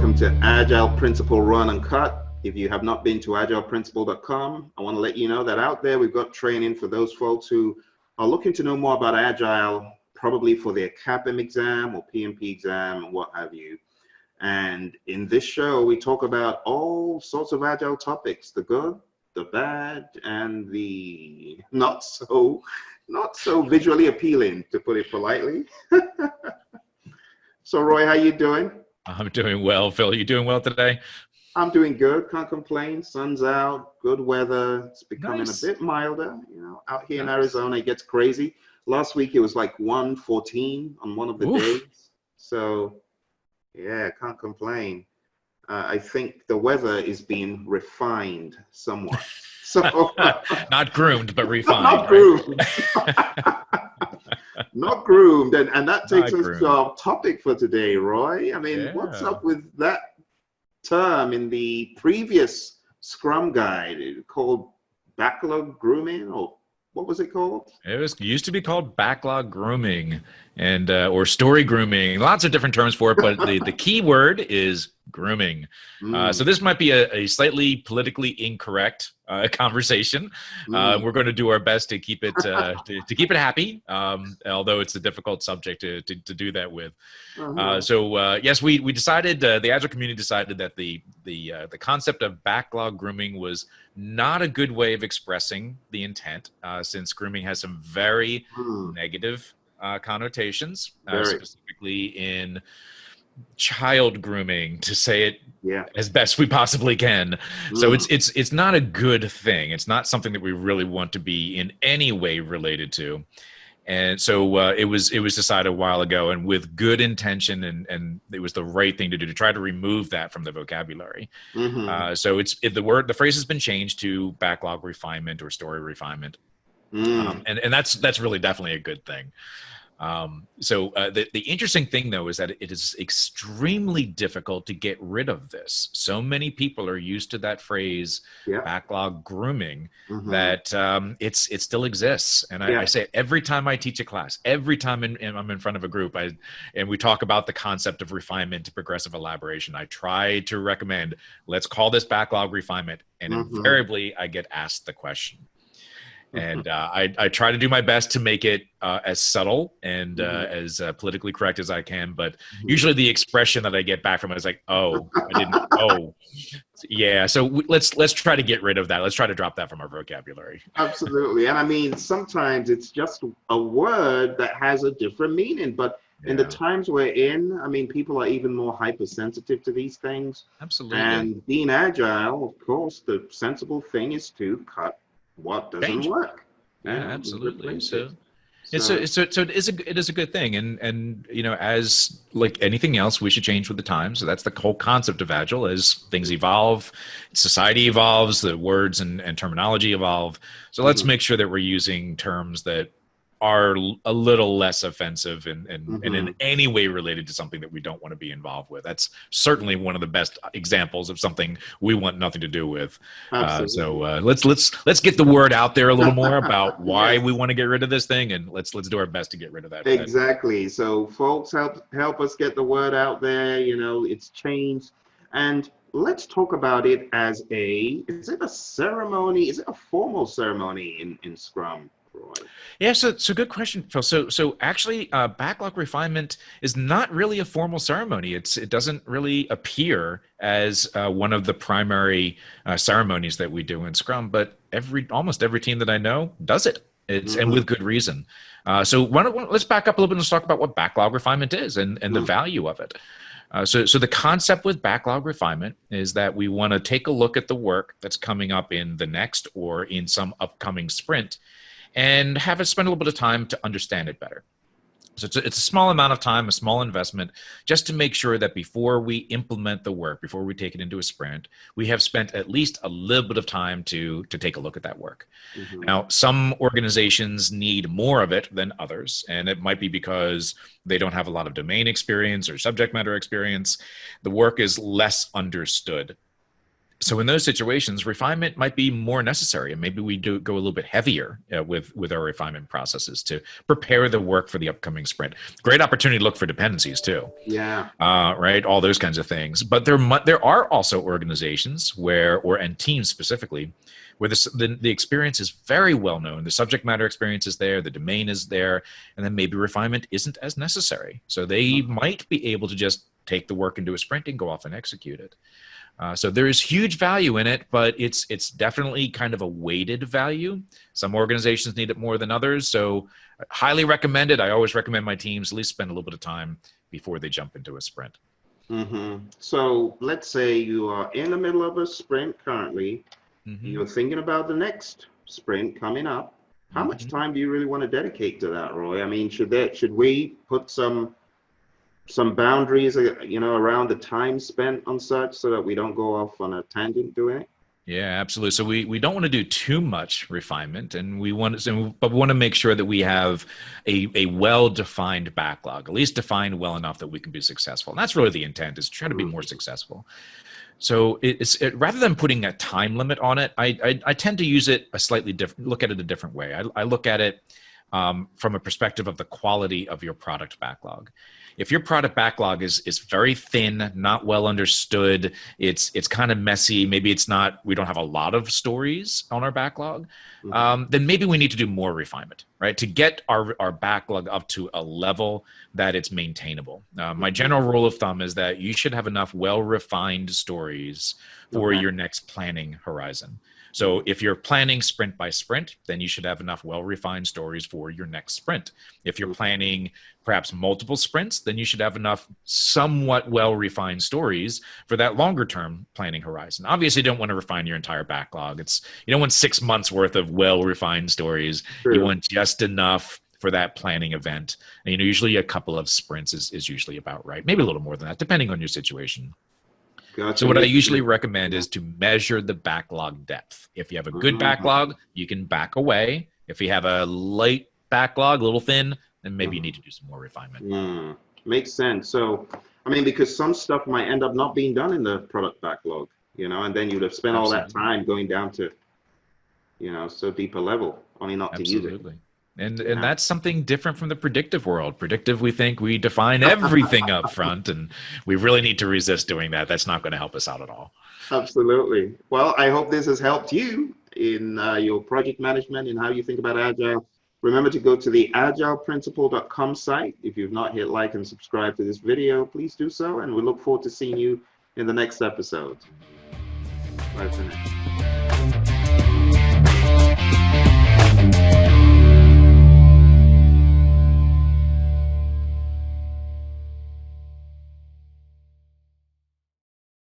welcome to Agile Principle Run Uncut. If you have not been to agileprinciple.com, I want to let you know that out there we've got training for those folks who are looking to know more about Agile, probably for their CAPM exam or PMP exam and what have you. And in this show, we talk about all sorts of Agile topics, the good, the bad, and the not so visually appealing, to put it politely. So Roy, how you doing? I'm doing well, Phil. You doing well today? I'm doing good. Can't complain. Sun's out, good weather. It's becoming a bit milder. You know, out here in Arizona, it gets crazy. Last week it was like 114 on one of the days. So yeah, can't complain. I think the weather is being refined somewhat. So not groomed, but refined. Not groomed. Not groomed, and that takes us to our topic for today, Roy. I mean, what's up with that term in the previous Scrum guide called backlog grooming, or what was it called? It used to be called backlog grooming and or story grooming. Lots of different terms for it, but the key word is grooming. So this might be a slightly politically incorrect conversation. We're going to do our best to keep it to keep it happy, although it's a difficult subject to do that with. So yes, we decided, the Agile community decided that the concept of backlog grooming was not a good way of expressing the intent, since grooming has some very negative connotations, specifically in child grooming, to say it as best we possibly can. So it's not a good thing. It's not something that we really want to be in any way related to. And so it was decided a while ago, and with good intention, and it was the right thing to do, to try to remove that from the vocabulary. So the phrase has been changed to backlog refinement or story refinement. And that's really definitely a good thing. So the interesting thing, though, is that it is extremely difficult to get rid of this. So many people are used to that phrase, backlog grooming, that it still exists. And I say it every time I teach a class, every time I'm in front of a group, and we talk about the concept of refinement to progressive elaboration. I try to recommend, let's call this backlog refinement. And invariably, I get asked the question. And I try to do my best to make it as subtle and as politically correct as I can. But usually the expression that I get back from it is like, oh, I didn't, oh. Yeah, so let's try to get rid of that. Let's try to drop that from our vocabulary. Absolutely. And I mean, sometimes it's just a word that has a different meaning. But in the times we're in, I mean, people are even more hypersensitive to these things. Absolutely. And being agile, of course, the sensible thing is to cut what doesn't work. Absolutely. So it is a good thing, and you know, as like anything else, we should change with the times. So that's the whole concept of Agile. As things evolve, society evolves, the words and terminology evolve. So let's make sure that we're using terms that are a little less offensive and in any way related to something that we don't want to be involved with. That's certainly one of the best examples of something we want nothing to do with. So let's get the word out there a little more about why we want to get rid of this thing, and let's do our best to get rid of that. Exactly. So folks, help us get the word out there. You know, it's changed, and let's talk about it as is it a ceremony? Is it a formal ceremony in Scrum? Yeah, so good question, Phil. So actually, backlog refinement is not really a formal ceremony. It doesn't really appear as one of the primary ceremonies that we do in Scrum, but almost every team that I know does it. And with good reason. So let's back up a little bit and let's talk about what backlog refinement is and the value of it. So the concept with backlog refinement is that we want to take a look at the work that's coming up in the next or in some upcoming sprint, and have it spend a little bit of time to understand it better. So it's a small amount of time, a small investment, just to make sure that before we implement the work, before we take it into a sprint, we have spent at least a little bit of time to take a look at that work. Now, some organizations need more of it than others, and it might be because they don't have a lot of domain experience or subject matter experience. The work is less understood. So in those situations, refinement might be more necessary, and maybe we do go a little bit heavier with our refinement processes to prepare the work for the upcoming sprint. Great opportunity to look for dependencies too. Yeah. Right. All those kinds of things. But there are also organizations and teams specifically where the experience is very well known. The subject matter experience is there, the domain is there, and then maybe refinement isn't as necessary. So they might be able to just take the work into a sprint and go off and execute it. So there is huge value in it, but it's definitely kind of a weighted value. Some organizations need it more than others. So highly recommended. I always recommend my teams at least spend a little bit of time before they jump into a sprint. Mm-hmm. So let's say you are in the middle of a sprint currently. Mm-hmm. You're thinking about the next sprint coming up. How mm-hmm. much time do you really want to dedicate to that, Roy? I mean, should we put some boundaries, around the time spent on such so that we don't go off on a tangent doing it? Yeah, absolutely. So we don't want to do too much refinement, and but we want to make sure that we have a well-defined backlog, at least defined well enough that we can be successful. And that's really the intent, is to try to be more successful. So rather than putting a time limit on it, I tend to use it look at it a different way. I look at it from a perspective of the quality of your product backlog. If your product backlog is very thin, not well understood, it's kind of messy, maybe we don't have a lot of stories on our backlog, then maybe we need to do more refinement, right? To get our backlog up to a level that it's maintainable. My general rule of thumb is that you should have enough well-refined stories for your next planning horizon. So if you're planning sprint by sprint, then you should have enough well-refined stories for your next sprint. If you're planning perhaps multiple sprints, then you should have enough somewhat well-refined stories for that longer-term planning horizon. Obviously, you don't want to refine your entire backlog. You don't want 6 months worth of well-refined stories. True. You want just enough for that planning event. And, usually a couple of sprints is usually about right. Maybe a little more than that, depending on your situation. Gotcha. So what I usually recommend is to measure the backlog depth. If you have a good backlog, you can back away. If you have a light backlog, a little thin, then maybe you need to do some more refinement. Makes sense. So, because some stuff might end up not being done in the product backlog, and then you'd have spent all that time going down to, so deep a level, only not to use it. And that's something different from the predictive world. Predictive, we think we define everything up front, and we really need to resist doing that. That's not going to help us out at all. Absolutely. Well, I hope this has helped you in your project management and how you think about Agile. Remember to go to the agileprinciple.com site. If you've not hit like and subscribe to this video, please do so. And we look forward to seeing you in the next episode. Bye for now.